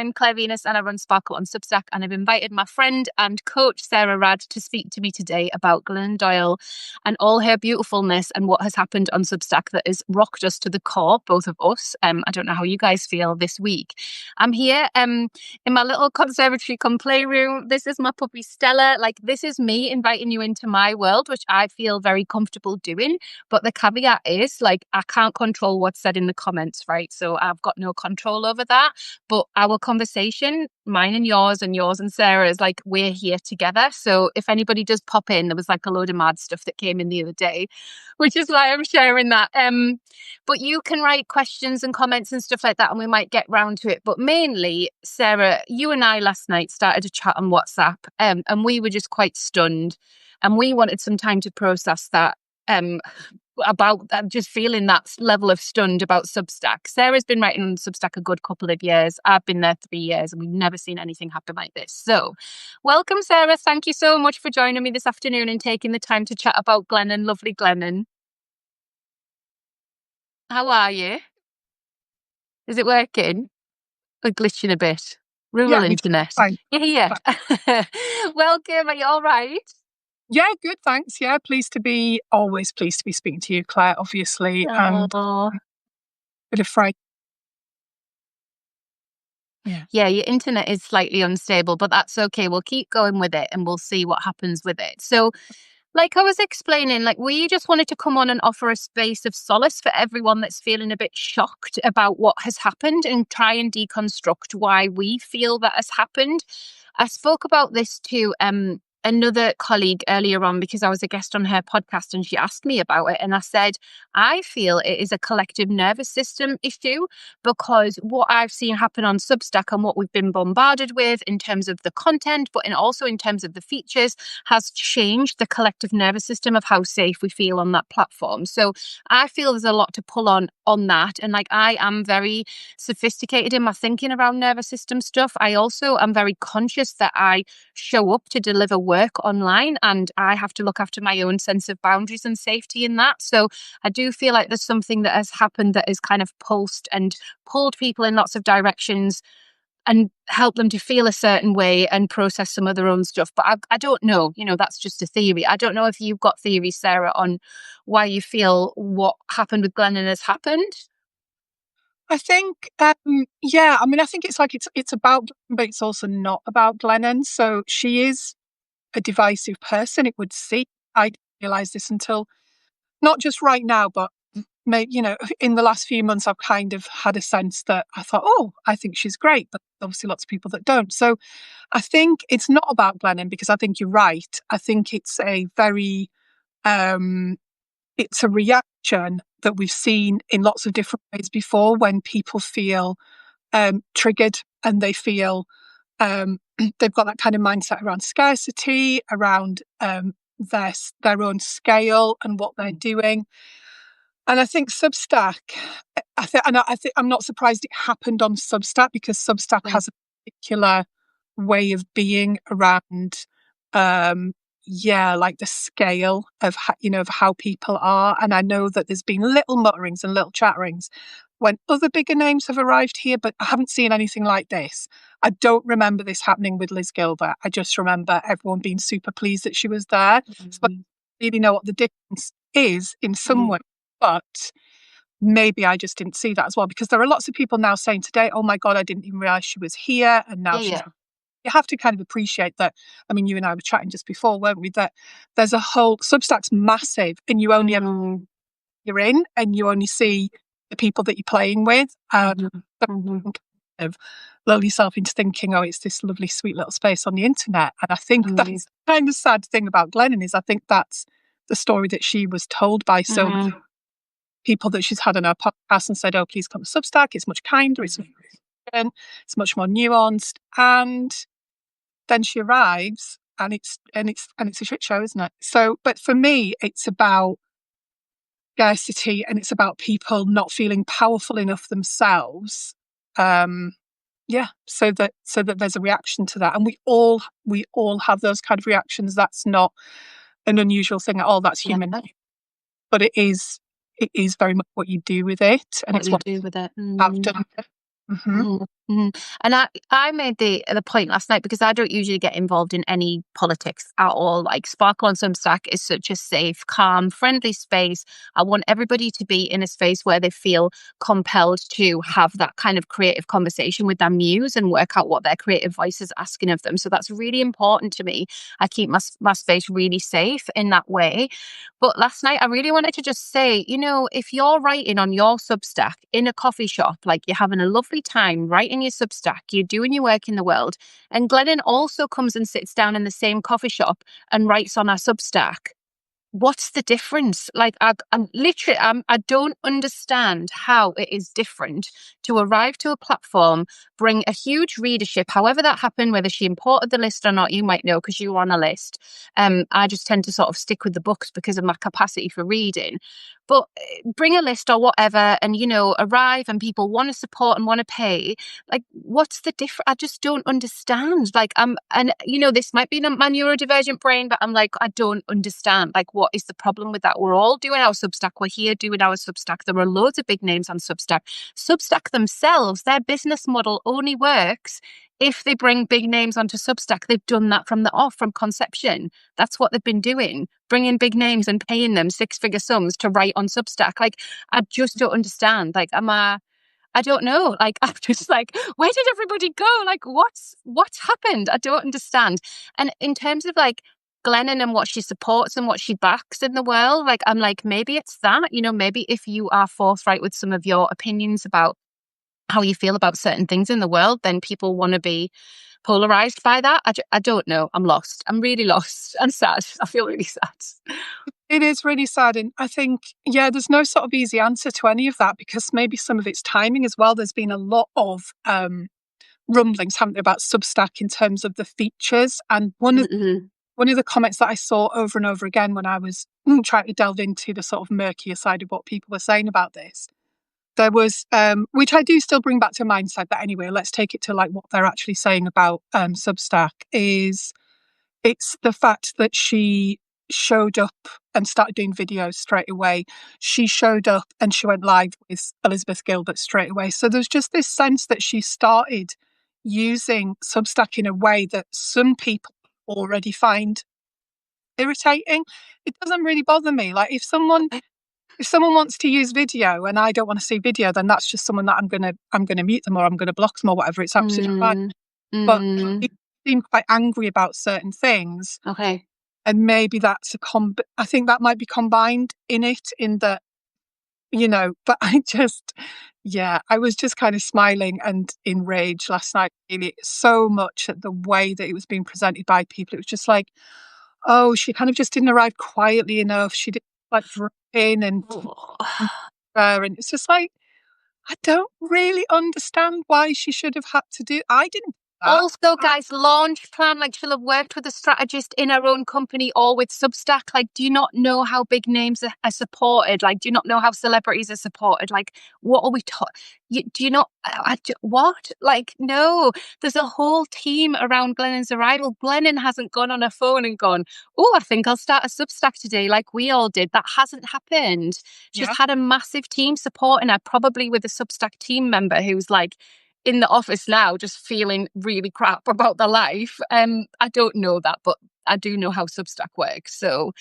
I'm Claire Venus and I run Sparkle on Substack, and I've invited my friend and coach Sarah Rad to speak to me today about Glennon Doyle and all her beautifulness and what has happened on Substack that has rocked us to the core, both of us. I don't know how you guys feel this week. I'm here in my little conservatory cum playroom. This is my puppy Stella. Like, this is me inviting you into my world, which I feel very comfortable doing. But the caveat is, like, I can't control what's said in the comments, right? So I've got no control over that. But our conversation, mine and yours and Sarah's, like, we're here together. So if anybody does pop in, there was like a load of mad stuff that came in the other day, which is why I'm sharing that. But you can write questions and comments and stuff like that, and we might get round to it. But mainly, Sarah, you and I last night started a chat on WhatsApp, and we were just quite stunned, and we wanted some time to process that. About just feeling that level of stunned about Substack. Sarah's been writing on Substack a good couple of years. I've been there 3 years and we've never seen anything happen like this. So welcome, Sarah. Thank you so much for joining me this afternoon and taking the time to chat about Glennon, lovely Glennon. How are you? Is it working? Or glitching a bit? Rural internet. Fine. Yeah. Welcome. Are you all right? Yeah, good, thanks. Yeah, always pleased to be speaking to you, Claire, obviously. And a bit of fright. Yeah, your internet is slightly unstable, but that's okay. We'll keep going with it and we'll see what happens with it. So, like I was explaining, like, we just wanted to come on and offer a space of solace for everyone that's feeling a bit shocked about what has happened and try and deconstruct why we feel that has happened. I spoke about this to another colleague earlier on because I was a guest on her podcast and she asked me about it. And I said, I feel it is a collective nervous system issue because what I've seen happen on Substack and what we've been bombarded with in terms of the content, but also in terms of the features, has changed the collective nervous system of how safe we feel on that platform. So I feel there's a lot to pull on that. And like, I am very sophisticated in my thinking around nervous system stuff. I also am very conscious that I show up to deliver work online and I have to look after my own sense of boundaries and safety in that. So I do feel like there's something that has happened that has kind of pulsed and pulled people in lots of directions and helped them to feel a certain way and process some of their own stuff. But I don't know, that's just a theory. I don't know if you've got theories, Sarah, on why you feel what happened with Glennon has happened. I think, I think it's about, but it's also not about Glennon. So she is a divisive person, it would seem. I didn't realise this until not just right now, but maybe, in the last few months, I've kind of had a sense that I thought, I think she's great, but obviously lots of people that don't. So I think it's not about Glennon because I think you're right. I think it's a very, it's a reaction that we've seen in lots of different ways before when people feel triggered and they feel they've got that kind of mindset around scarcity, around their own scale and what they're doing. And I think Substack, I'm not surprised it happened on Substack because Substack has a particular way of being around, like the scale of how people are. And I know that there's been little mutterings and little chatterings when other bigger names have arrived here, but I haven't seen anything like this. I don't remember this happening with Liz Gilbert. I just remember everyone being super pleased that she was there. So I don't really know what the difference is in some way, but maybe I just didn't see that as well, because there are lots of people now saying today, oh my God, I didn't even realise she was here. And now she's... You have to kind of appreciate that. I mean, you and I were chatting just before, weren't we? That there's a whole... Substack's massive and you only you're in and you only see the people that you're playing with. Kind of lull yourself into thinking, it's this lovely, sweet little space on the internet. And I think that's the kind of sad thing about Glennon is I think that's the story that she was told by so many people that she's had on her podcast and said, please come to Substack. It's much kinder. It's much more nuanced. And then she arrives and it's a shit show, isn't it? So, but for me, it's about scarcity and it's about people not feeling powerful enough themselves. So that there's a reaction to that, and we all have those kind of reactions. That's not an unusual thing at all. That's human, but it is very much what you do with it, and it's what you do with it. I've done. Hmm. Mhm, mhm. And I made the point last night because I don't usually get involved in any politics at all. Like Sparkle on Substack is such a safe, calm, friendly space. I want everybody to be in a space where they feel compelled to have that kind of creative conversation with their muse and work out what their creative voice is asking of them. So that's really important to me. I keep my space really safe in that way. But last night, I really wanted to just say, if you're writing on your Substack in a coffee shop, like you're having a lovely time writing your Substack, you're doing your work in the world, and Glennon also comes and sits down in the same coffee shop and writes on our Substack, what's the difference? Like, I'm literally, I don't understand how it is different to arrive to a platform, bring a huge readership, however that happened, whether she imported the list or not, you might know because you were on a list. I just tend to sort of stick with the books because of my capacity for reading. But bring a list or whatever, and arrive, and people want to support and want to pay. Like, what's the difference? I just don't understand. Like, and this might be my neurodivergent brain, but I'm like, I don't understand. Like, what is the problem with that? We're all doing our Substack. We're here doing our Substack. There are loads of big names on Substack. Substack themselves, their business model only works if they bring big names onto Substack. They've done that from the off, from conception. That's what they've been doing, bringing big names and paying them six-figure sums to write on Substack. Like, I just don't understand. Like, I don't know. Like, I'm just like, where did everybody go? Like, what's happened? I don't understand. And in terms of like Glennon and what she supports and what she backs in the world, like, I'm like, maybe it's that, maybe if you are forthright with some of your opinions about how you feel about certain things in the world, then people want to be polarized by that. I don't know. I'm lost. I'm really lost and sad. I feel really sad. It is really sad. And I think, yeah, there's no sort of easy answer to any of that because maybe some of it's timing as well. There's been a lot of rumblings, haven't there, about Substack in terms of the features. And Mm-hmm. one of the comments that I saw over and over again when I was trying to delve into the sort of murkier side of what people were saying about this, there was, which I do still bring back to mindset, but anyway, let's take it to like what they're actually saying about Substack is it's the fact that she showed up and started doing videos straight away. She showed up and she went live with Elizabeth Gilbert straight away. So there's just this sense that she started using Substack in a way that some people already find irritating. It doesn't really bother me. Like if someone wants to use video and I don't want to see video, then that's just someone that I'm gonna mute them or I'm gonna block them or whatever. It's absolutely fine. Mm, But mm-hmm. people seem quite angry about certain things. Okay. And maybe that's I think that might be combined in it, in that, but yeah, I was just kind of smiling and enraged last night, really, so much at the way that it was being presented by people. It was just like, oh, she kind of just didn't arrive quietly enough. She didn't like drop in and it's just like, I don't really understand why she should have had to do. I didn't do that. Also, guys, launch plan, like she'll have worked with a strategist in her own company or with Substack. Like, do you not know how big names are supported? Like, do you not know how celebrities are supported? Like, what are we talking? Do you not? What? Like, no, there's a whole team around Glennon's arrival. Glennon hasn't gone on her phone and gone, oh, I think I'll start a Substack today, like we all did. That hasn't happened. She's Yeah, had a massive team supporting her, probably with a Substack team member who's like, in the office now, just feeling really crap about their life. I don't know that, but I do know how Substack works. So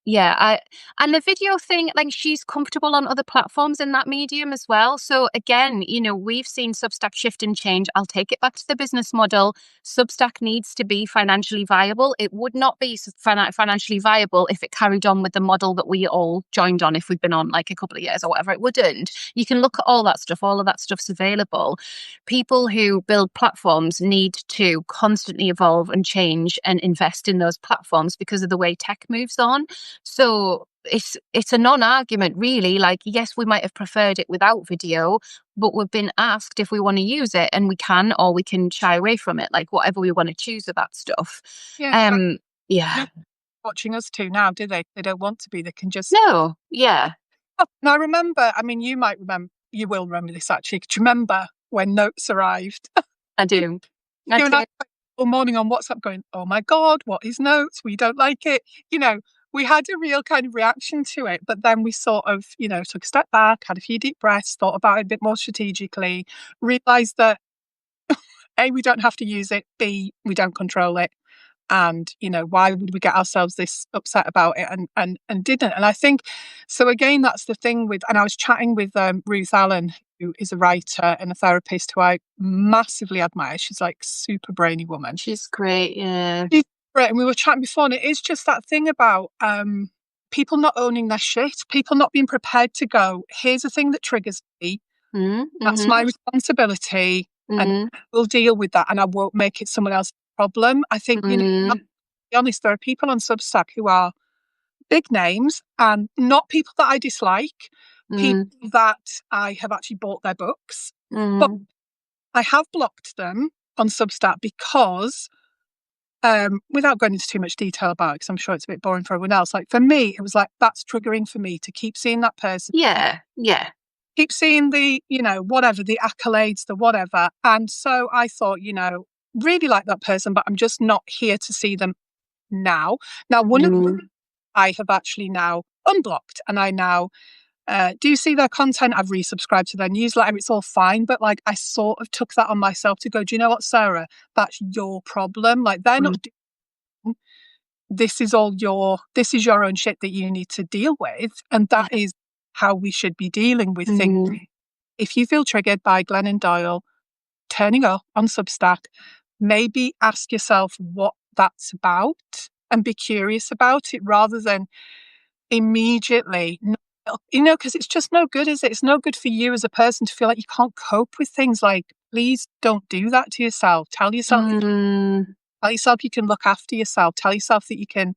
yeah, and the video thing, like she's comfortable on other platforms in that medium as well. So again, we've seen Substack shift and change. I'll take it back to the business model. Substack needs to be financially viable. It would not be financially viable if it carried on with the model that we all joined on if we've been on like a couple of years or whatever. It wouldn't. You can look at all that stuff. All of that stuff's available. People who build platforms need to constantly evolve and change and invest in those platforms because of the way tech moves on. So it's a non-argument, really. Like, yes, we might have preferred it without video, but we've been asked if we want to use it, and we can, or we can shy away from it, like whatever we want to choose with that stuff. yeah. Yeah. No watching us two now, do they? They don't want to be. They can just. No, yeah, Oh, and I remember. I mean, you might remember. You will remember this actually. Do you remember when notes arrived? I do. You and I spent all morning on WhatsApp going, "Oh my God, what is notes? We don't like it." You know, we had a real kind of reaction to it, but then we sort of, took a step back, had a few deep breaths, thought about it a bit more strategically, realised that A, we don't have to use it, B, we don't control it. And, why would we get ourselves this upset about it and didn't? And I think, so again, that's the thing with, and I was chatting with Ruth Allen, who is a writer and a therapist who I massively admire. She's like super brainy woman. She's great, yeah. She's great. And we were chatting before, and it is just that thing about people not owning their shit, people not being prepared to go, here's a thing that triggers me. That's my responsibility, and we'll deal with that, and I won't make it someone else's problem. I think, to be honest, there are people on Substack who are big names and not people that I dislike, people that I have actually bought their books, but I have blocked them on Substack because, without going into too much detail about it, because I'm sure it's a bit boring for everyone else, like for me, it was like, that's triggering for me to keep seeing that person. Yeah. Keep seeing the, whatever, the accolades, the whatever. And so I thought, really like that person, but I'm just not here to see them now. Now, one of them I have actually now unblocked, and I now do see their content. I've resubscribed to their newsletter. It's all fine. But like, I sort of took that on myself to go, do you know what, Sarah? That's your problem. Like, they're not doing, this is your own shit that you need to deal with. And that is how we should be dealing with things. If you feel triggered by Glennon Doyle turning up on Substack, maybe ask yourself what that's about and be curious about it rather than immediately, because it's just no good, is it? It's no good for you as a person to feel like you can't cope with things. Like, please don't do that to yourself. Tell yourself you can look after yourself. Tell yourself that you can,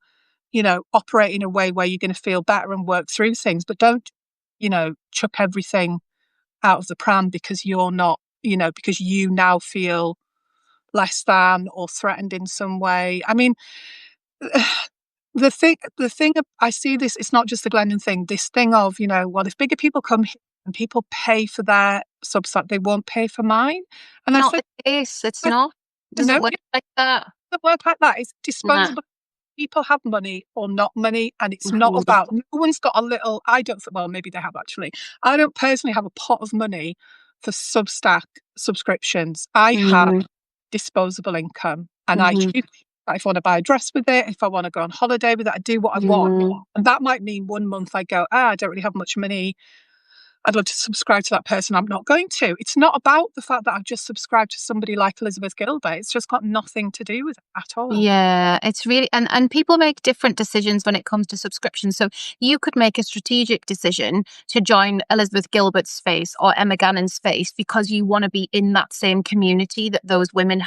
operate in a way where you're going to feel better and work through things, but don't, chuck everything out of the pram because you're not, because you now feel less than or threatened in some way. I mean, the thing I see this, it's not just the Glennon thing, this thing of, well, if bigger people come here and people pay for their Substack, they won't pay for mine. And not the case. It's not. Doesn't work like that. It doesn't work like that. It's disposable. People have money or not money, and it's not about, no one's got a little, well, maybe they have actually. I don't personally have a pot of money for Substack subscriptions. I have disposable income, and I choose if I want to buy a dress with it, if I want to go on holiday with it, I do what I want. And that might mean one month I go, I don't really have much money, I'd love to subscribe to that person. I'm not going to. It's not about the fact that I've just subscribed to somebody like Elizabeth Gilbert. It's just got nothing to do with it at all. Yeah, it's really, and people make different decisions when it comes to subscriptions. So you could make a strategic decision to join Elizabeth Gilbert's space or Emma Gannon's space because you want to be in that same community that those women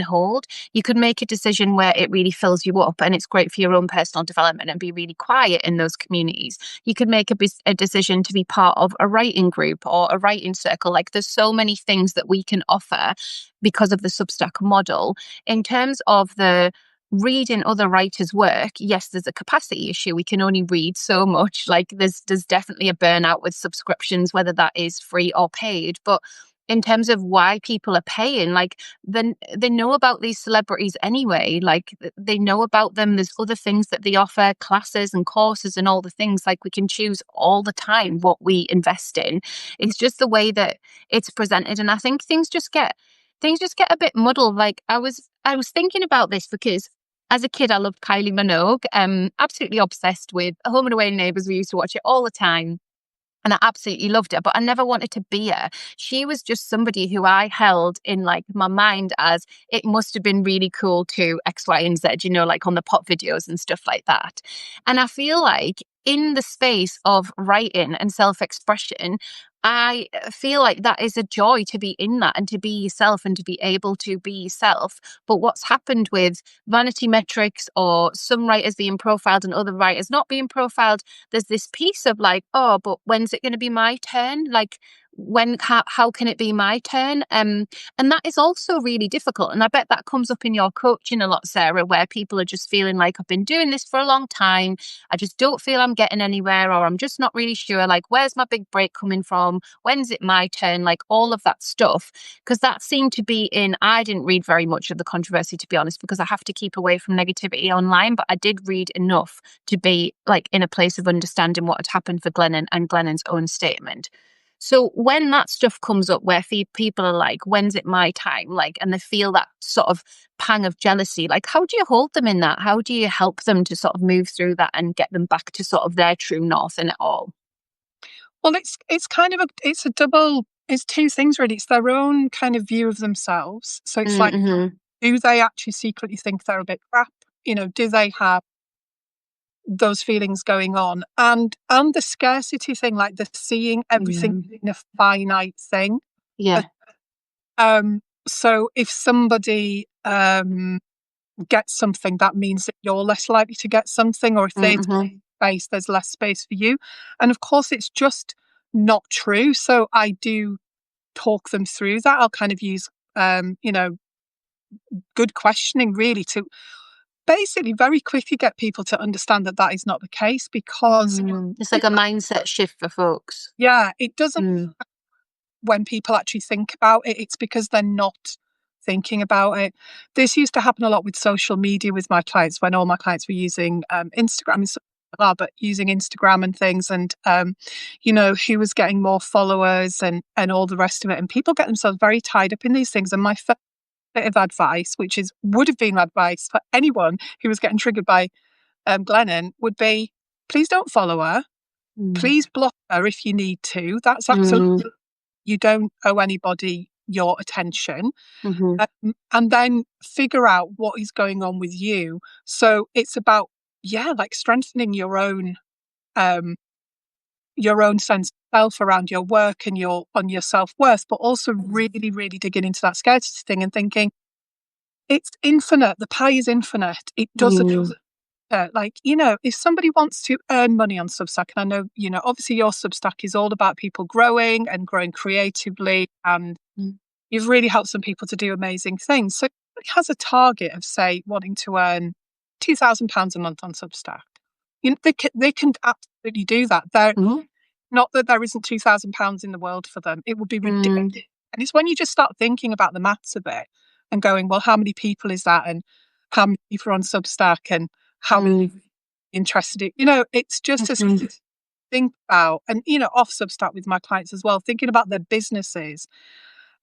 hold. You could make a decision where it really fills you up and it's great for your own personal development and be really quiet in those communities. You could make a decision to be part of a writing group or a writing circle. Like, there's so many things that we can offer because of the Substack model. In terms of the reading other writers' work, yes, there's a capacity issue. We can only read so much. Like, there's definitely a burnout with subscriptions, whether that is free or paid. But in terms of why people are paying, like, then they know about these celebrities anyway. Like, they know about them. There's other things that they offer, classes and courses and all the things. Like, we can choose all the time what we invest in. It's just the way that it's presented. And I think things just get a bit muddled. Like, I was thinking about this because as a kid, I loved Kylie Minogue. Absolutely obsessed with Home and Away Neighbours. We used to watch it all the time. And I absolutely loved her, but I never wanted to be her. She was just somebody who I held in like my mind as it must have been really cool to X, Y, and Z, like on the pop videos and stuff like that. And I feel like in the space of writing and self-expression, I feel like that is a joy to be in that and to be yourself and to be able to be yourself. But what's happened with vanity metrics or some writers being profiled and other writers not being profiled, there's this piece of like, oh, but when's it going to be my turn? Like, how can it be my turn? And that is also really difficult. And I bet that comes up in your coaching a lot, Sarah, where people are just feeling like, I've been doing this for a long time. I just don't feel I'm getting anywhere, or I'm just not really sure. Like, where's my big break coming from? When's it my turn? Like all of that stuff. Because that seemed to be I didn't read very much of the controversy, to be honest, because I have to keep away from negativity online. But I did read enough to be like in a place of understanding what had happened for Glennon and Glennon's own statement. So when that stuff comes up where people are like, when's it my time? Like, and they feel that sort of pang of jealousy, like, how do you hold them in that? How do you help them to sort of move through that and get them back to sort of their true north in it all? Well, it's kind of it's two things really. It's their own kind of view of themselves. So it's like, Mm-hmm. do they actually secretly think they're a bit crap? Do they have those feelings going on? And the scarcity thing, like the seeing everything in a finite thing. Yeah. So if somebody gets something, that means that you're less likely to get something, or if they take space, there's less space for you. And of course, it's just not true. So I do talk them through that. I'll kind of use, good questioning really to basically very quickly get people to understand that that is not the case, because It's like a mindset shift for folks. yeah, it doesn't, when people actually think about it, it's because they're not thinking about it. This used to happen a lot with social media with my clients, when all my clients were using Instagram, but using Instagram and things, and who was getting more followers and all the rest of it. And people get themselves very tied up in these things. And my first bit of advice, which would have been advice for anyone who was getting triggered by Glennon, would be, please don't follow her. Please block her if you need to. That's absolutely, you don't owe anybody your attention. And then figure out what is going on with you. So it's about, like strengthening your own sense of self around your work and your self-worth, but also really, really digging into that scarcity thing and thinking, it's infinite. The pie is infinite. It doesn't if somebody wants to earn money on Substack, and I know, obviously your Substack is all about people growing and growing creatively, and you've really helped some people to do amazing things. So it has a target of, say, wanting to earn £2,000 a month on Substack. They can absolutely do that. Not that there isn't £2,000 in the world for them. It would be ridiculous. And it's when you just start thinking about the maths of it and going, well, how many people is that? And how many people are on Substack? And how many are interested in, it's just to think about, and, off Substack with my clients as well, thinking about their businesses.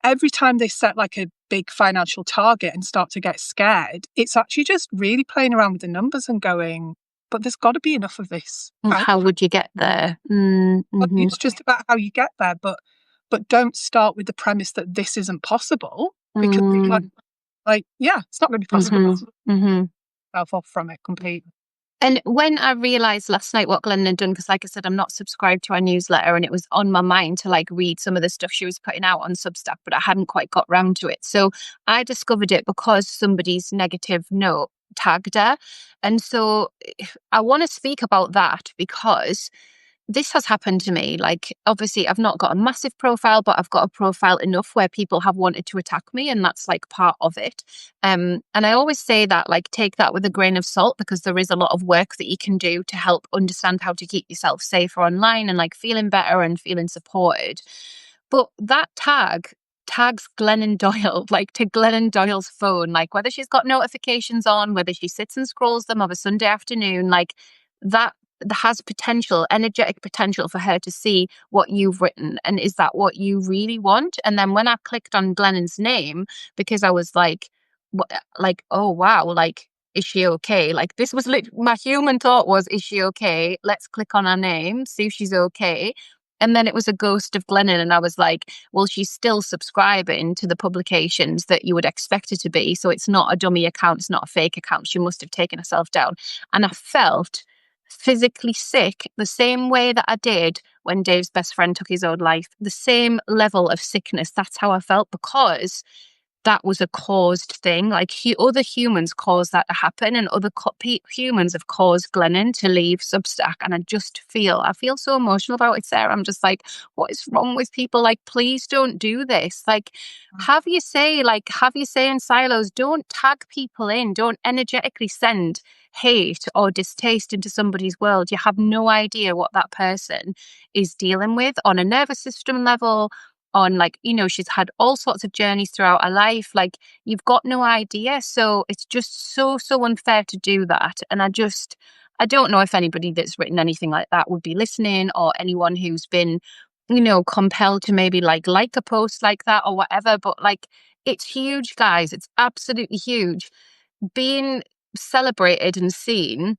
Every time they set like a big financial target and start to get scared, it's actually just really playing around with the numbers and going, but there's got to be enough of this. How would you get there? It's just about how you get there, but don't start with the premise that this isn't possible, because it's not going to be possible. Self off from it completely. And when I realised last night what Glennon had done, because like I said, I'm not subscribed to her newsletter, and it was on my mind to like read some of the stuff she was putting out on Substack, but I hadn't quite got round to it. So I discovered it because somebody's negative note tagged her. And so I want to speak about that, because this has happened to me. Like, obviously, I've not got a massive profile, but I've got a profile enough where people have wanted to attack me, and that's like part of it. And I always say that, like, take that with a grain of salt, because there is a lot of work that you can do to help understand how to keep yourself safer online and like feeling better and feeling supported. But that tags Glennon Doyle, like to Glennon Doyle's phone, like whether she's got notifications on, whether she sits and scrolls them of a Sunday afternoon, like that has energetic potential for her to see what you've written. And is that what you really want? And then when I clicked on Glennon's name, because I was like, oh wow, like, is she okay? Like, this was my human thought was, is she okay? Let's click on her name, see if she's okay. And then it was a ghost of Glennon. And I was like, well, she's still subscribing to the publications that you would expect her to be. So it's not a dummy account. It's not a fake account. She must have taken herself down. And I felt physically sick the same way that I did when Dave's best friend took his own life. The same level of sickness. That's how I felt, because that was a caused thing. Like other humans caused that to happen, and other humans have caused Glennon to leave Substack. And I feel so emotional about it, Sarah. I'm just like, what is wrong with people? Like, please don't do this. Like, have you say in silos, don't tag people in, don't energetically send hate or distaste into somebody's world. You have no idea what that person is dealing with on a nervous system level, on, like, she's had all sorts of journeys throughout her life. Like, you've got no idea. So it's just so unfair to do that. And I don't know if anybody that's written anything like that would be listening, or anyone who's been, compelled to maybe like a post like that or whatever. But like, it's huge, guys. It's absolutely huge. Being celebrated and seen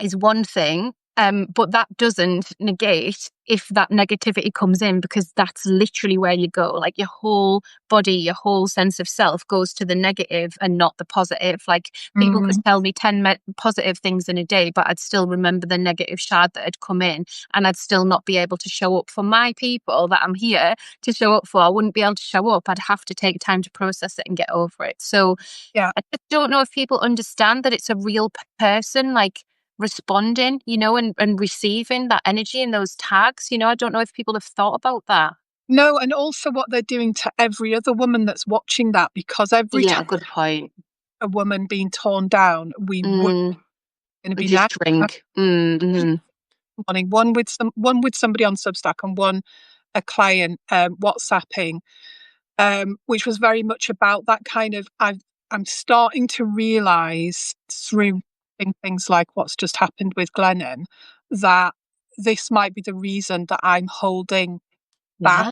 is one thing, but that doesn't negate if that negativity comes in, because that's literally where you go. Like, your whole body, your whole sense of self goes to the negative and not the positive. Like, people could tell me 10 positive things in a day, but I'd still remember the negative shard that had come in, and I'd still not be able to show up for my people that I'm here to show up for. I wouldn't be able to show up. I'd have to take time to process it and get over it. So Yeah. I just don't know if people understand that it's a real person, like, responding, and receiving that energy in those tags. I don't know if people have thought about that. No, and also what they're doing to every other woman that's watching that, because every Yeah, time good point. a woman being torn down, we would Mm, going to we be just now drink. Mm-hmm. morning, one with somebody on Substack and one a client WhatsApping, which was very much about that kind of. I'm starting to realise through things like what's just happened with Glennon, that this might be the reason that I'm holding back,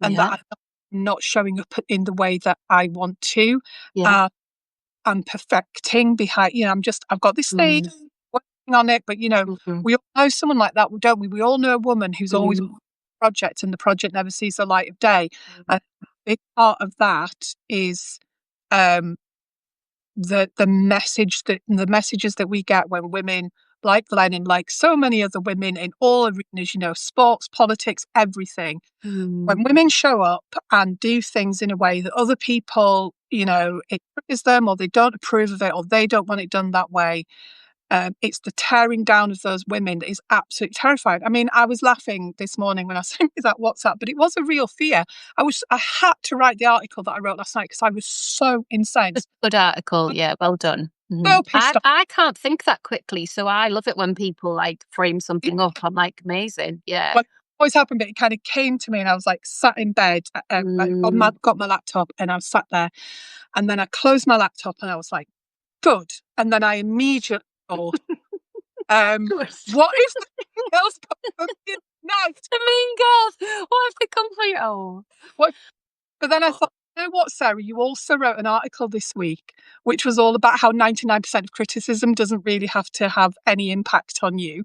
Yeah, and that yeah, I'm not showing up in the way that I want to. yeah. Uh, I'm perfecting behind, I've got this thing, Mm, working on it, but mm-hmm. we all know someone like that, don't we? We all know a woman who's always Mm, project, and the project never sees the light of day. mm, And a big part of that is um, the messages that we get when women like Glennon, like so many other women in all arenas, sports, politics, everything. mm. When women show up and do things in a way that other people, it triggers them, or they don't approve of it, or they don't want it done that way, it's the tearing down of those women that is absolutely terrifying. I mean, I was laughing this morning when I sent you that WhatsApp, but it was a real fear. I had to write the article that I wrote last night because I was so incensed, Good article. Yeah, well done. so I pissed off. I can't think that quickly, so I love it when people like frame something up. I'm like, amazing. Yeah. Well, it always happened, but it kind of came to me, and I was like sat in bed, Mm. got my laptop, and I was sat there, and then I closed my laptop, and I was like, good. And then I immediately thought, Good. what if the else got night? The Mean Girls. What if they come for you? Oh. What But then I thought, you know what, Sarah, you also wrote an article this week, which was all about how 99% of criticism doesn't really have to have any impact on you.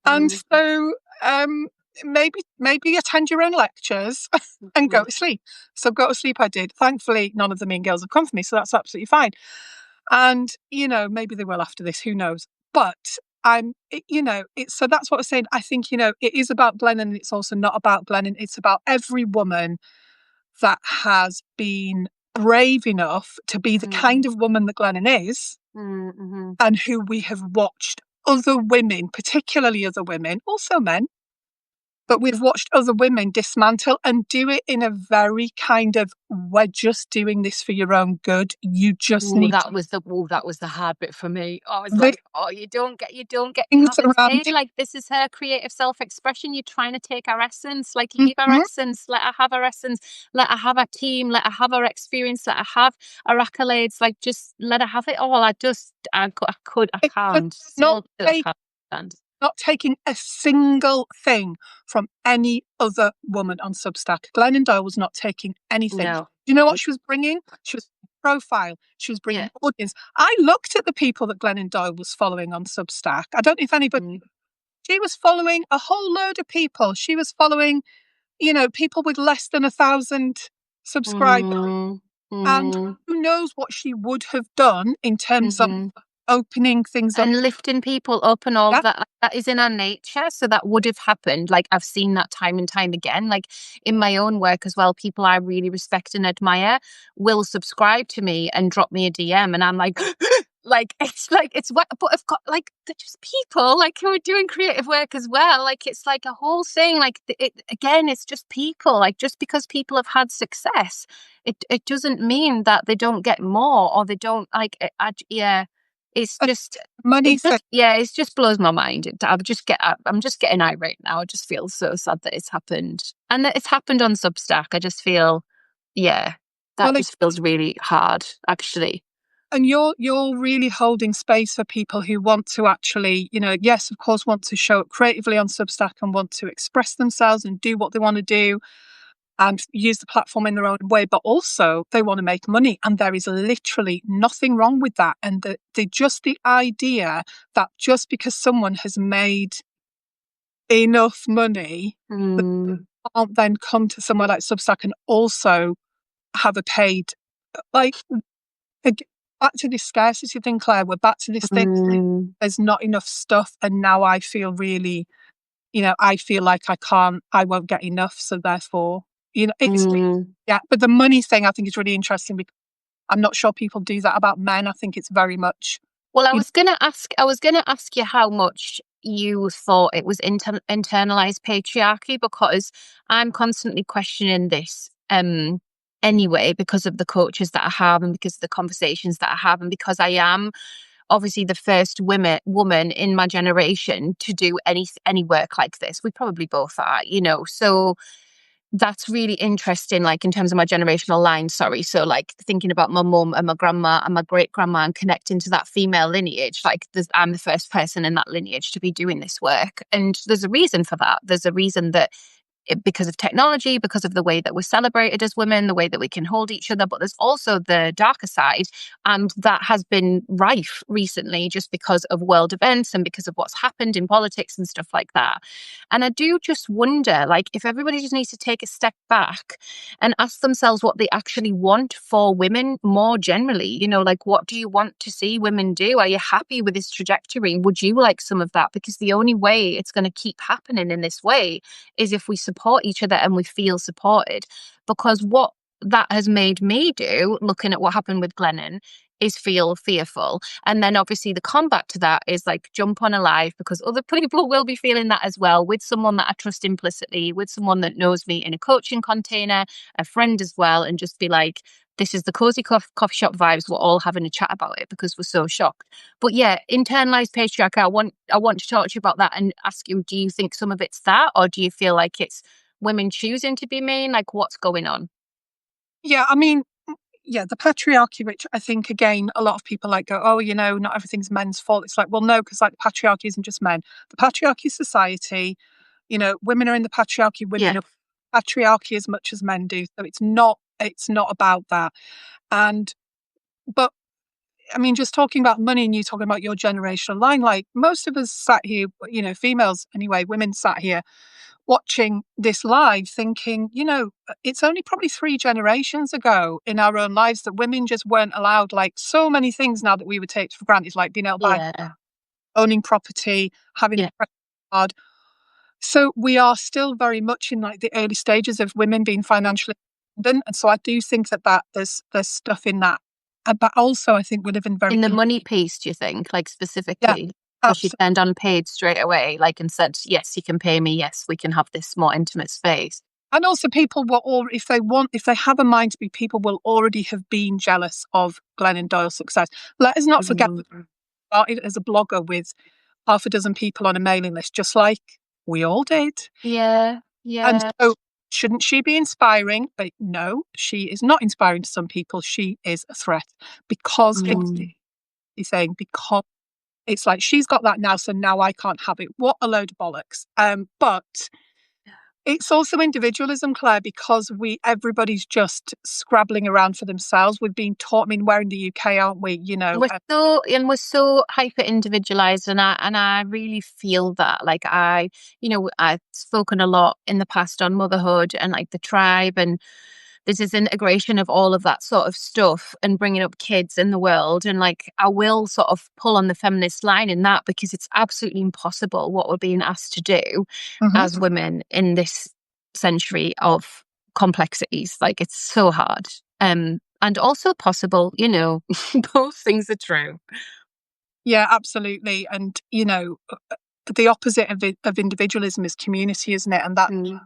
And Mm. so um, maybe attend your own lectures and go Mm. to sleep. So go to sleep I did. Thankfully, none of the mean girls have come for me, so that's absolutely fine. And, maybe they will after this, who knows? But so that's what I was saying. I think, it is about Glennon, and it's also not about Glennon. It's about every woman that has been brave enough to be the Mm. kind of woman that Glennon is, Mm. Mm-hmm. and who we have watched other women, particularly other women, also men, but we've watched other women dismantle and do it in a very kind of, we're just doing this for your own good. You just Ooh, need to that was the hard bit for me. I was bring like, oh, you don't get to things have it around say, it. like, this is her creative self-expression. You're trying to take our essence, like, leave our Mhm. essence, let her have her essence, let her have her team, let her have her experience, let her have her accolades, like, just let her have it all. I It, but can't. not Still I take can't stand. not taking a single thing from any other woman on Substack. Glennon Doyle was not taking anything. Do No. you know what she was bringing? She was profile. She was Yeah. bringing audience. I looked at the people that Glennon Doyle was following on Substack. I don't know if anybody. Mm, She was following a whole load of people. She was following, people with less than 1,000 subscribers. mm, And mm, who knows what she would have done in terms of mhm. opening things up. And lifting people up and all Yeah, of that, like, that is in our nature. So that would have happened. Like I've seen that time and time again. Like in my own work as well, people I really respect and admire will subscribe to me and drop me a DM, and I'm like, like it's what, but I've got like they're just people like who are doing creative work as well. Like it's like a whole thing. Like it again, it's just people. Like just because people have had success, it doesn't mean that they don't get more or they don't like. Yeah, it's a just money it thing. just yeah, it just blows my mind. I'm just getting irate now. I just feel so sad that it's happened. And that it's happened on Substack. I just feel yeah, that Well, just feels really hard, actually. and you're really holding space for people who want to actually, yes, of course, want to show up creatively on Substack and want to express themselves and do what they want to do and use the platform in their own way, but also they want to make money. And there is literally nothing wrong with that. And the idea that just because someone has made enough money, that Mm, they can't then come to somewhere like Substack and also have a paid, like, back to this scarcity thing, Claire. We're back to this thing. mm, There's not enough stuff. And now I feel really, I feel like I won't get enough. So therefore, it's, mm. yeah. But the money thing I think is really interesting because I'm not sure people do that about men. I think it's very much, Well, you know, I was gonna ask you how much you thought it was internalized patriarchy, because I'm constantly questioning this anyway, because of the coaches that I have and because of the conversations that I have, and because I am obviously the first woman in my generation to do any work like this. We probably both are, so that's really interesting, like in terms of my generational line, sorry. So like thinking about my mum and my grandma and my great grandma and connecting to that female lineage, like I'm the first person in that lineage to be doing this work. And there's a reason for that. There's a reason that because of technology, because of the way that we're celebrated as women, the way that we can hold each other. But there's also the darker side. And that has been rife recently just because of world events and because of what's happened in politics and stuff like that. And I do just wonder, like, if everybody just needs to take a step back and ask themselves what they actually want for women more generally, like, what do you want to see women do? Are you happy with this trajectory? Would you like some of that? Because the only way it's going to keep happening in this way is if we support each other and we feel supported. Because what that has made me do, looking at what happened with Glennon, is feel fearful. And then obviously the combat to that is like jump on a live, because other people will be feeling that as well, with someone that I trust implicitly, with someone that knows me in a coaching container, a friend as well, and just be like, this is the cozy coffee shop vibes. We're all having a chat about it because we're so shocked. But yeah, internalized patriarchy. I want to talk to you about that and ask you: do you think some of it's that, or do you feel like it's women choosing to be mean? Like, what's going on? yeah, I mean, yeah, the patriarchy, which I think, again, a lot of people like go, oh, not everything's men's fault. It's like, well, no, because like the patriarchy isn't just men. The patriarchy is society. Women are in the patriarchy, women Yeah. are patriarchy as much as men do. So it's not about that. And, but I mean, just talking about money and you talking about your generational line, like most of us sat here, females anyway, women sat here watching this live thinking, it's only probably 3 generations ago in our own lives that women just weren't allowed, like so many things now that we would take for granted, like being able to buy, Yeah. owning property, having a Yeah. credit card. So we are still very much in like the early stages of women being financially independent. And so I do think that there's stuff in that. But also I think we live in very, In the money piece, do you think, like yeah, specifically? Because she absolutely. turned on paid straight away, like, and said, yes, you can pay me. Yes, we can have this more intimate space. And also people will, or if they have a mind to be, people will already have been jealous of Glennon Doyle's success. Let us not forget that Mm. she started as a blogger with half a dozen people on a mailing list, just like we all did. Yeah. And Yeah. so shouldn't she be inspiring? But no, she is not inspiring to some people. She is a threat because Mm. he's saying, because it's like she's got that now, so now I can't have it. What a load of bollocks. But it's also individualism, Claire, because everybody's just scrabbling around for themselves. We've been taught, I mean, we're in the UK, aren't we? We're so hyper individualized, and I really feel that. Like I've spoken a lot in the past on motherhood and like the tribe, and there's this integration of all of that sort of stuff and bringing up kids in the world. And like, I will sort of pull on the feminist line in that, because it's absolutely impossible what we're being asked to do Mhm. as women in this century of complexities. Like, it's so hard. And also possible, both things are true. Yeah, absolutely. And, the opposite of individualism is community, isn't it? And that Mm.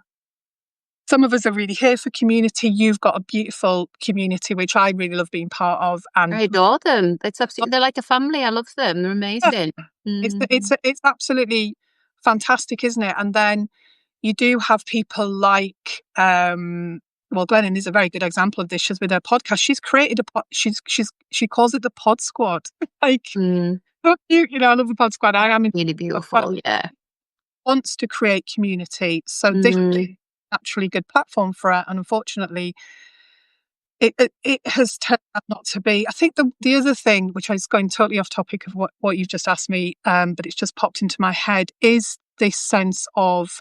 some of us are really here for community. You've got a beautiful community, which I really love being part of. And I adore them. It's absolutely, they're like a family. I love them. They're yeah, amazing. Mm. it's absolutely fantastic, isn't it? And then you do have people like, well, Glennon is a very good example of this. She's with her podcast. She's created she calls it the Pod Squad. Like, Mm. so cute, I love the Pod Squad. I am in, Really but beautiful. Yeah. wants to create community. So this is Mm. a naturally good platform for her. And unfortunately, it has turned out not to be. I think the other thing, which is going totally off topic of what you've just asked me, but it's just popped into my head, is this sense of,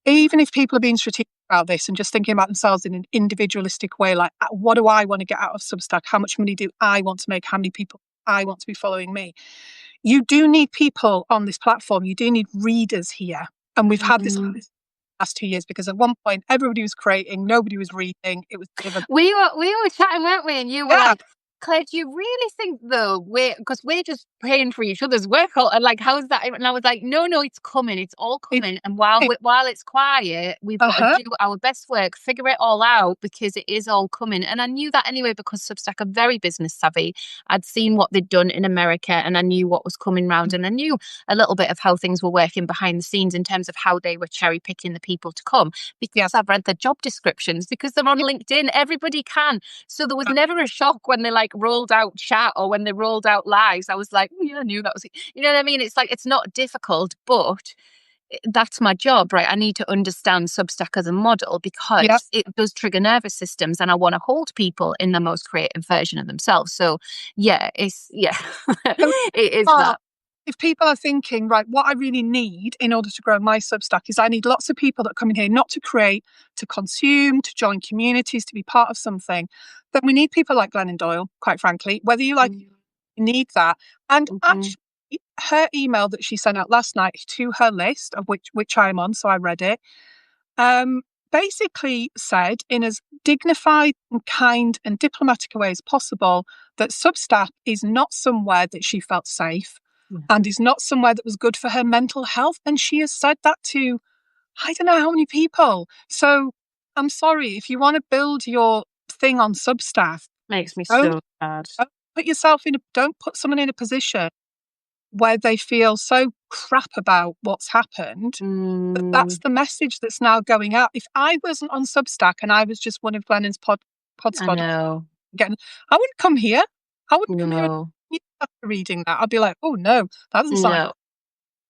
even if people are being strategic about this and just thinking about themselves in an individualistic way, like, what do I want to get out of Substack? How much money do I want to make? How many people I want to be following me? You do need people on this platform. You do need readers here. And we've had this Mm. last 2 years, because at one point everybody was creating, nobody was reading. It was a bit of a, We were chatting, weren't we? And you were yeah, like, Claire, do you really think though because we're just paying for each other's work, and like, how's that? And I was like, no, it's coming, it's all it, coming. And while it, while it's quiet, we've got to uh-huh, do our best work, figure it all out, because it is all coming. And I knew that anyway, because Substack are very business savvy. I'd seen what they'd done in America, and I knew what was coming round, and I knew a little bit of how things were working behind the scenes in terms of how they were cherry picking the people to come, yeah, because I've read their job descriptions, because they're on yeah, LinkedIn. Everybody can. So there was never a shock when they like rolled out chat or when they rolled out lives. I was like, yeah, I knew that was it. You know what I mean? It's like, it's not difficult, but that's my job, right? I need to understand Substack as a model, yeah. because it does trigger nervous systems, and I want to hold people in the most creative version of themselves. So yeah, So, it is uh, that. if people are thinking, right, what I really need in order to grow my Substack is I need lots of people that come in here, not to create, to consume, to join communities, to be part of something, then we need people like Glennon Doyle, quite frankly, whether you like, you need that. And Mm-hmm. actually, her email that she sent out last night to her list, of which I am on, so I read it, um, basically said in as dignified and kind and diplomatic a way as possible that Substack is not somewhere that she felt safe, and is not somewhere that was good for her mental health. And she has said that to, I don't know how many people. So I'm sorry, if you want to build your thing on Substack, Makes me don't, so sad. don't put someone in a position where they feel so crap about what's happened. But that's Mm, the message that's now going out. If I wasn't on Substack and I was just one of Glennon's pod I squad know. again, I wouldn't come here. I wouldn't come here No. after reading that. I'd be like, oh no, that doesn't sound like, No.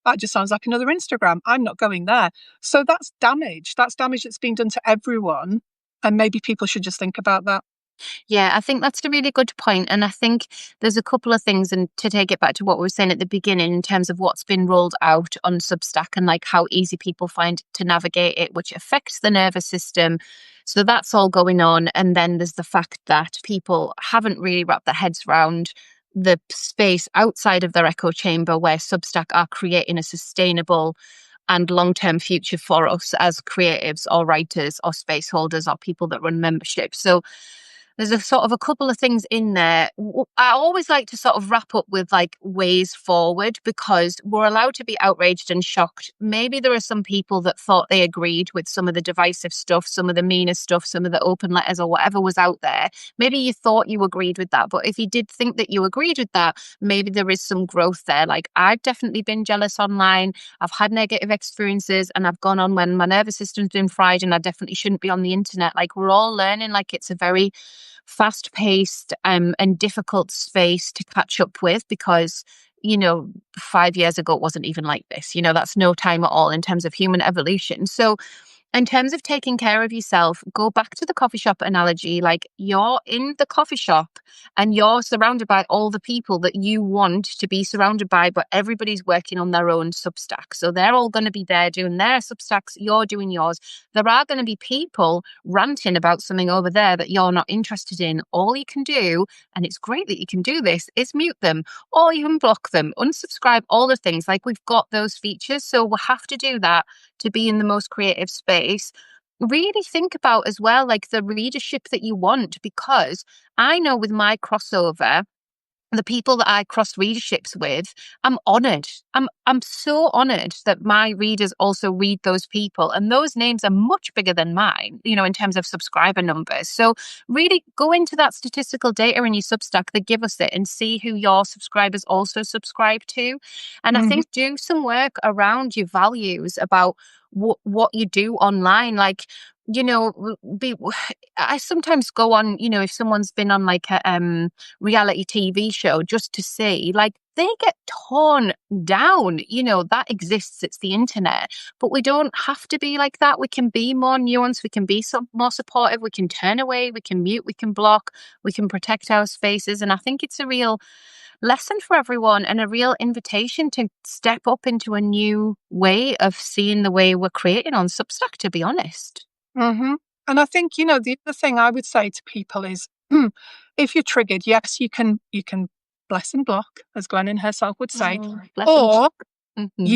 that just sounds like another Instagram. I'm not going there. So that's damage. That's damage that's been done to everyone. And maybe people should just think about that. Yeah, I think that's a really good point. And I think there's a couple of things, and to take it back to what we were saying at the beginning in terms of what's been rolled out on Substack and like how easy people find to navigate it, which affects the nervous system. So that's all going on. And then there's the fact that people haven't really wrapped their heads around the space outside of their echo chamber where Substack are creating a sustainable and long-term future for us as creatives or writers or space holders or people that run membership. So there's a sort of a couple of things in there. I always like to sort of wrap up with like ways forward, because we're allowed to be outraged and shocked. Maybe there are some people that thought they agreed with some of the divisive stuff, some of the meaner stuff, some of the open letters or whatever was out there. Maybe you thought you agreed with that. But if you did think that you agreed with that, maybe there is some growth there. Like, I've definitely been jealous online. I've had negative experiences, and I've gone on when my nervous system's been fried, and I definitely shouldn't be on the internet. Like, we're all learning. Like, it's a very fast paced and difficult space to catch up with, because 5 years ago it wasn't even like this. That's no time at all in terms of human evolution. So In terms of taking care of yourself, go back to the coffee shop analogy. Like, you're in the coffee shop and you're surrounded by all the people that you want to be surrounded by, but everybody's working on their own Substack. So they're all going to be there doing their Substacks, you're doing yours. There are going to be people ranting about something over there that you're not interested in. All you can do, and it's great that you can do this, is mute them, or you can block them, unsubscribe, all the things. Like, we've got those features. So we'll have to do that to be in the most creative space. Really think about as well, like, the readership that you want, because I know with my crossover, the people that I cross readerships with, I'm honored. I'm so honored that my readers also read those people. And those names are much bigger than mine, in terms of subscriber numbers. So really go into that statistical data in your Substack that give us it and see who your subscribers also subscribe to. And I Mhm. think do some work around your values about what you do online. Like, be I sometimes go on, if someone's been on like a reality TV show, just to see, like, they get torn down. That exists. It's the internet. But we don't have to be like that. We can be more nuanced. We can be more supportive. We can turn away. We can mute. We can block. We can protect our spaces. And I think it's a real lesson for everyone and a real invitation to step up into a new way of seeing the way we're creating on Substack, to be honest. Mhm. And I think, the other thing I would say to people is, if you're triggered, yes, you can bless and block, as Glennon herself would say, Bless them. or Mhm.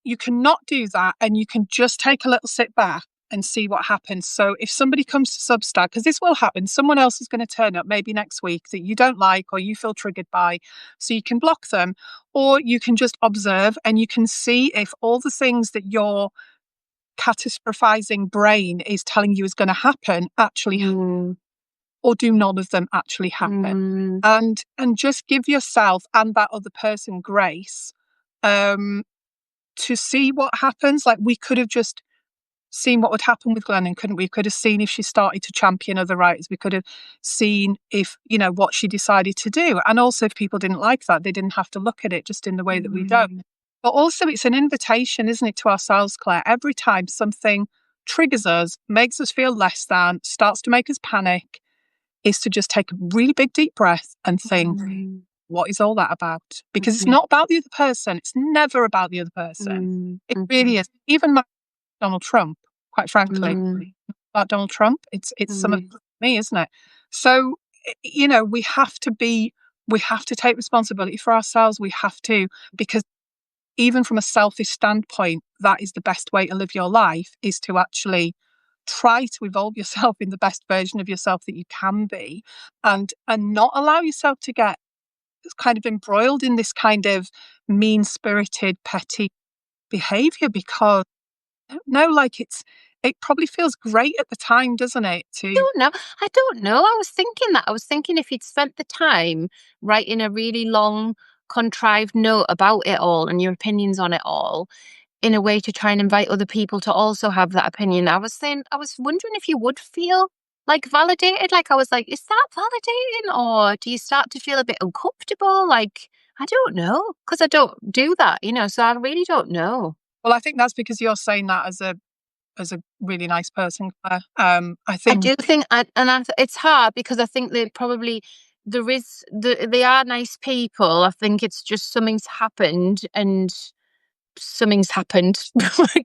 you can not do that, and you can just take a little sit back and see what happens. So if somebody comes to Substack, because this will happen, someone else is going to turn up maybe next week that you don't like or you feel triggered by, so you can block them, or you can just observe and you can see if all the things that your catastrophizing brain is telling you is going to happen actually, Mm, or do none of them actually happen. mm, And just give yourself and that other person grace, um to see what happens. Like, we could have just seen what would happen with Glennon, couldn't we? Could have seen if she started to champion other rights. We could have seen if, what she decided to do. And also, if people didn't like that, they didn't have to look at it just in the way that we don't. But also, it's an invitation, isn't it, to ourselves, Claire? Every time something triggers us, makes us feel less than, starts to make us panic, is to just take a really big deep breath and think, what is all that about? Because it's not about the other person. It's never about the other person. It really is. Even Donald Trump, quite frankly, about Donald Trump, it's some of me, isn't it? So, we have to take responsibility for ourselves. We have to, because even from a selfish standpoint, that is the best way to live your life, is to actually try to evolve yourself in the best version of yourself that you can be, and not allow yourself to get kind of embroiled in this kind of mean-spirited, petty behavior. Because no, like, it probably feels great at the time, doesn't it? To Don't know. I don't know. I was thinking that. I was thinking if you'd spent the time writing a really long, contrived note about it all and your opinions on it all, in a way to try and invite other people to also have that opinion. I was wondering if you would feel like validated. Like, I was like, is that validating? Or do you start to feel a bit uncomfortable? Like, I don't know. Because I don't do that, so I really don't know. well, I think that's because you're saying that as a really nice person, Claire. I I think do think, it's hard because I think they probably, they are nice people. I think it's just something's happened, and something's happened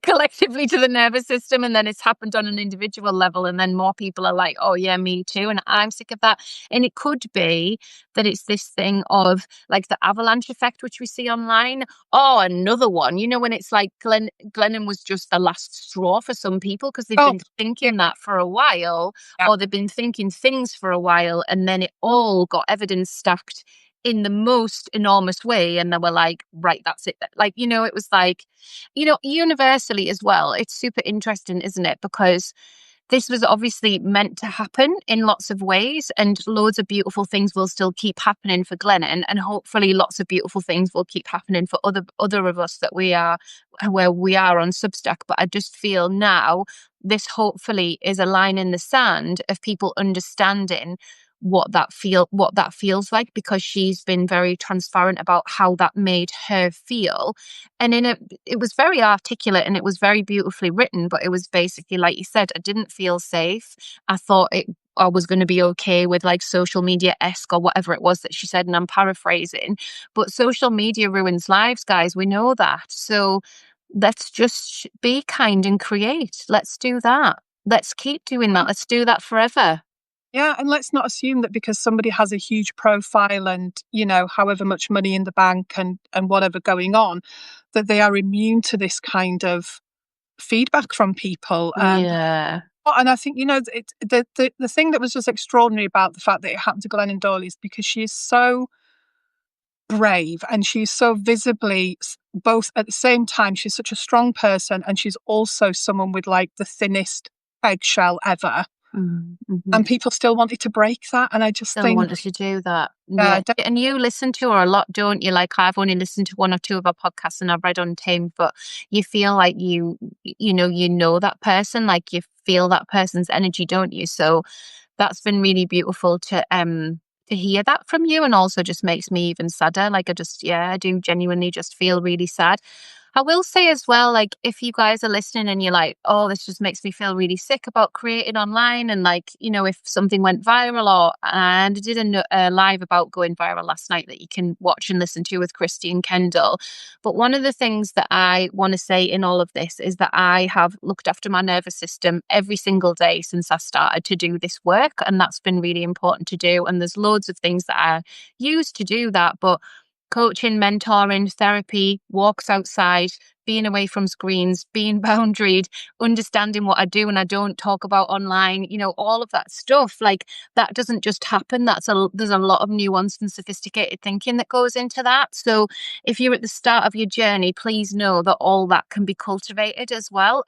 collectively to the nervous system, and then it's happened on an individual level, and then more people are like, oh yeah, me too, and I'm sick of that. And it could be that it's this thing of like the avalanche effect, which we see online. Oh, another one, when it's like Glennon was just the last straw for some people, because they've oh been yeah, thinking that for a while, yeah. or they've been thinking things for a while, and then it all got evidence stacked in the most enormous way, and they were like, right, that's it. Like, it was like, universally as well, it's super interesting, isn't it? Because this was obviously meant to happen in lots of ways, and loads of beautiful things will still keep happening for Glennon, and hopefully lots of beautiful things will keep happening for other of us that we are where we are on Substack. But I just feel now this hopefully is a line in the sand of people understanding what that feels like, because she's been very transparent about how that made her feel. And it was very articulate and it was very beautifully written, but it was basically like you said, I didn't feel safe. I thought I was going to be okay with like social media esque or whatever it was that she said, and I'm paraphrasing. But social media ruins lives, guys. We know that. So let's just be kind and create. Let's do that. Let's keep doing that. Let's do that forever. Yeah, and let's not assume that because somebody has a huge profile and, however much money in the bank and whatever going on, that they are immune to this kind of feedback from people. Yeah. And I think, the thing that was just extraordinary about the fact that it happened to Glennon Doyle is because she is so brave and she's so visibly both at the same time, she's such a strong person and she's also someone with like the thinnest eggshell ever. Mm-hmm. And people still wanted to break that. And I just Still think, wanted to do that. yeah, Yeah. And you listen to her a lot, don't you? Like I've only listened to one or two of her podcasts and I've read Untamed, but you feel like you know that person, like you feel that person's energy, don't you? So that's been really beautiful to hear that from you, and also just makes me even sadder. Like I do genuinely just feel really sad. I will say as well, like if you guys are listening and you're like, oh, this just makes me feel really sick about creating online, and like, if something went viral, and I did a live about going viral last night that you can watch and listen to with Christy and Kendall. But one of the things that I want to say in all of this is that I have looked after my nervous system every single day since I started to do this work. And that's been really important to do. And there's loads of things that I use to do that. But coaching, mentoring, therapy, walks outside, being away from screens, being boundaried, understanding what I do and I don't talk about online, all of that stuff. Like that doesn't just happen. There's a lot of nuanced and sophisticated thinking that goes into that. So if you're at the start of your journey, please know that all that can be cultivated as well.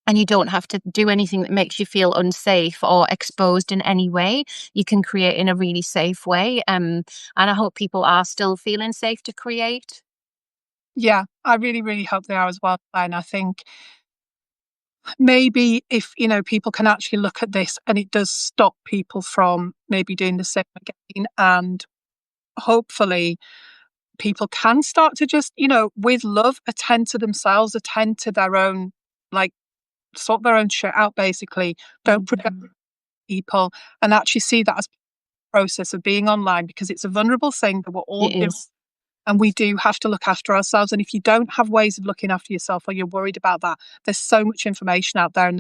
And you don't have to do anything that makes you feel unsafe or exposed in any way. You can create in a really safe way. And I hope people are still feeling safe to create. yeah, I really, really hope they are as well. And I think maybe if, people can actually look at this and it does stop people from maybe doing the same again. And hopefully people can start to just, with love, attend to themselves, attend to their own, like, sort their own shit out, basically. Don't project people and actually see that as a process of being online, because it's a vulnerable thing that we're all It doing. is. And we do have to look after ourselves. And if you don't have ways of looking after yourself or you're worried about that, there's so much information out there. And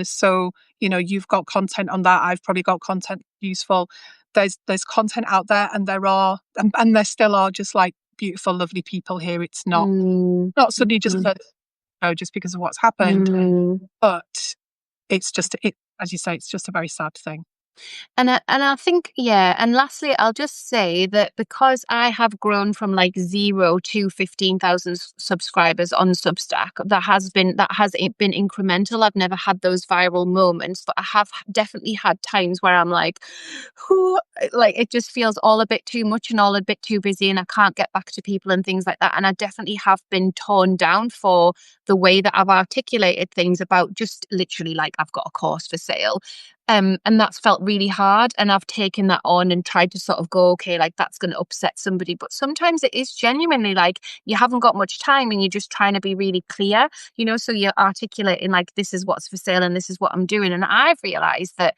you've got content on that. I've probably got content useful. There's content out there and and there still are just like beautiful, lovely people here. It's not suddenly just, just because of what's happened, but as you say, it's just a very sad thing. And I think, yeah. And lastly, I'll just say that because I have grown from like 0 to 15,000 subscribers on Substack, that has been incremental. I've never had those viral moments, but I have definitely had times where I'm like, who, like it just feels all a bit too much and all a bit too busy, and I can't get back to people and things like that. And I definitely have been torn down for the way that I've articulated things about just literally like I've got a course for sale. And that's felt really hard. And I've taken that on and tried to sort of go, okay, like that's going to upset somebody. But sometimes it is genuinely like you haven't got much time and you're just trying to be really clear, so you're articulating like, this is what's for sale and this is what I'm doing. And I've realized that,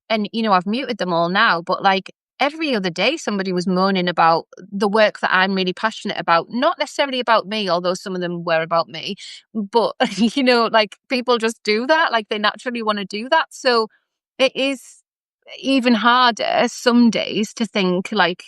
and, I've muted them all now, but like every other day somebody was moaning about the work that I'm really passionate about, not necessarily about me, although some of them were about me, but, like people just do that, like they naturally want to do that. So, it is even harder some days to think like,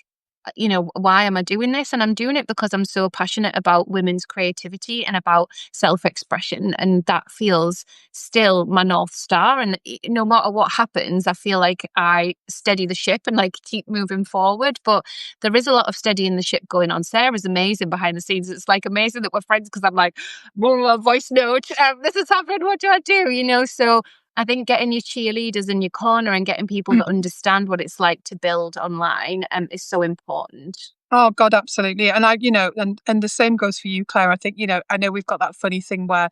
why am I doing this? And I'm doing it because I'm so passionate about women's creativity and about self-expression. And that feels still my North Star. And no matter what happens, I feel like I steady the ship and like keep moving forward. But there is a lot of steadying the ship going on. Sarah's amazing behind the scenes. It's like amazing that we're friends because I'm like, voice note, this has happened. What do I do? So I think getting your cheerleaders in your corner and getting people that understand what it's like to build online is so important. Oh God, absolutely. And and the same goes for you, Claire. I think, I know we've got that funny thing where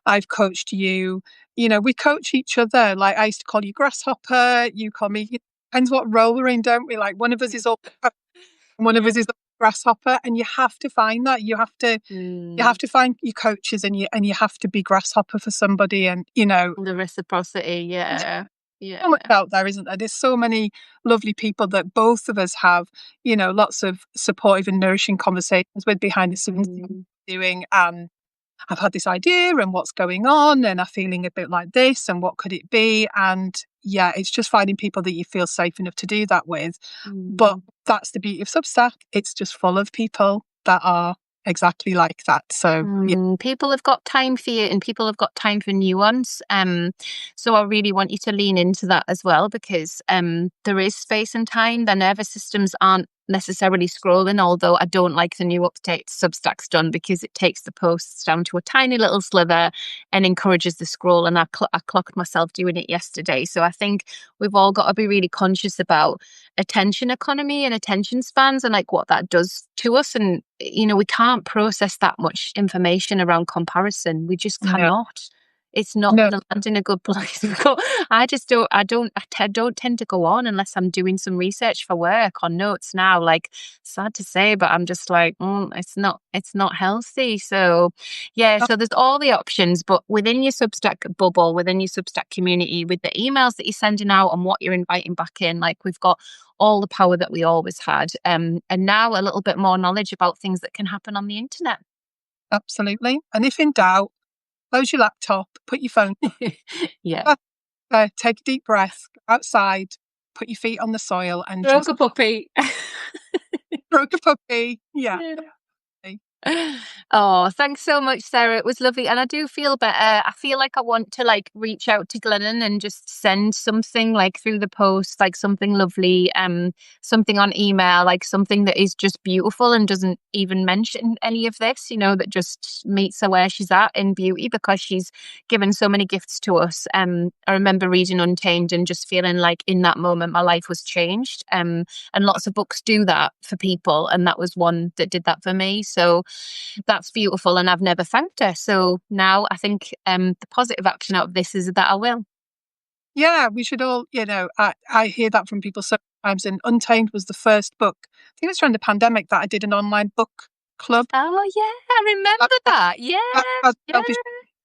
I've coached you, we coach each other. Like I used to call you grasshopper, you call me Depends what role we're in, don't we? Like one of us is all and one of Yeah. us is a grasshopper, and you have to find that. You have Mm. to find your coaches, and you have to be grasshopper for somebody, and The reciprocity, yeah. Yeah. so much out there, isn't there? There's so many lovely people that both of us have, lots of supportive and nourishing conversations with behind the scenes Mm. doing. And I've had this idea and what's going on, and I'm feeling a bit like this, and what could it be? And yeah, it's just finding people that you feel safe enough to do that with. But Mm. that's the beauty of Substack. It's just full of people that are exactly like that. So yeah, People have got time for you and people have got time for nuance. So I really want you to lean into that as well because there is space and time. Their nervous systems aren't necessarily scrolling, although I don't like the new update Substack's done because it takes the posts down to a tiny little sliver and encourages the scroll. And I clocked myself doing it yesterday. So I think we've all got to be really conscious about attention economy and attention spans and like what that does to us. And we can't process that much information around comparison. We just no, cannot. It's not no, going to land in a good place. I don't tend to go on unless I'm doing some research for work or notes now. Like, sad to say, but I'm just like, it's not healthy. So yeah, uh, so there's all the options, but within your Substack bubble, within your Substack community, with the emails that you're sending out and what you're inviting back in, like we've got all the power that we always had. And now a little bit more knowledge about things that can happen on the internet. absolutely. And if in doubt, close your laptop, put your phone, Yeah. take a deep breath, go outside, put your feet on the soil, and Stroke just a puppy. stroke a puppy. Yeah. Yeah. Oh, thanks so much, Sarah. It was lovely. And I do feel better. I feel like I want to like reach out to Glennon and just send something like through the post, like something lovely, something on email, like something that is just beautiful and doesn't even mention any of this, that just meets her where she's at in beauty because she's given so many gifts to us. I remember reading Untamed and just feeling like in that moment my life was changed. And lots of books do that for people. And that was one that did that for me. So that's beautiful. And I've never thanked her. So now I think the positive action out of this is that I will. Yeah, we should all, I hear that from people sometimes. And Untamed was the first book. I think it was during the pandemic that I did an online book club. Oh, yeah. I remember That, that. Yeah. that's Yeah. how we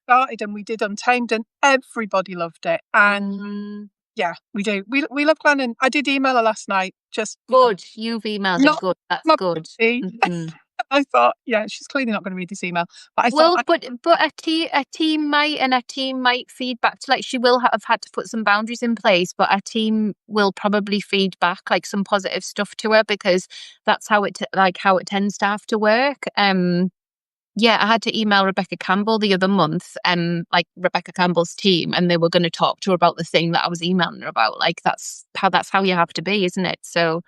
started, and we did Untamed, and everybody loved it. And Mm, yeah, we do. We love Glennon. I did email her last night. Just good. You've emailed her. not Good. That's my good. busy. Hmm. I thought, yeah, she's clearly not going to read this email. But I thought, Well, but a team might feedback to like she will have had to put some boundaries in place, but a team will probably feed back like some positive stuff to her because that's how how it tends to have to work. Yeah, I had to email Rebecca Campbell the other month, like Rebecca Campbell's team, and they were going to talk to her about the thing that I was emailing her about. Like that's how you have to be, isn't it? So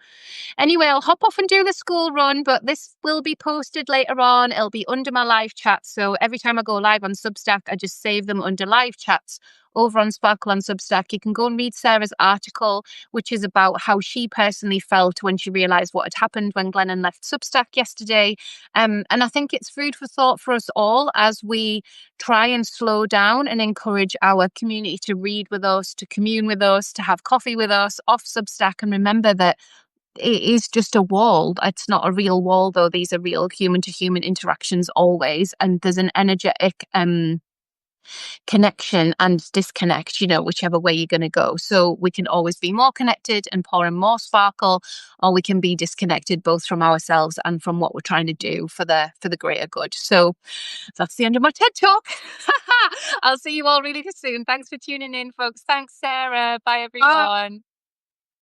anyway, I'll hop off and do the school run, but this will be posted later on. It'll be under my live chat. So every time I go live on Substack, I just save them under live chats over on Sparkle on Substack. You can go and read Sarah's article, which is about how she personally felt when she realised what had happened when Glennon left Substack yesterday. And I think it's food for thought for us all as we try and slow down and encourage our community to read with us, to commune with us, to have coffee with us off Substack, and remember that it is just a wall. It's not a real wall, though. These are real human to human interactions always. And there's an energetic connection and disconnect, whichever way you're going to go. So we can always be more connected and pour in more sparkle, or we can be disconnected both from ourselves and from what we're trying to do for the greater good. So that's the end of my TED talk. I'll see you all really soon. Thanks for tuning in, folks. Thanks, Sarah. Bye, everyone.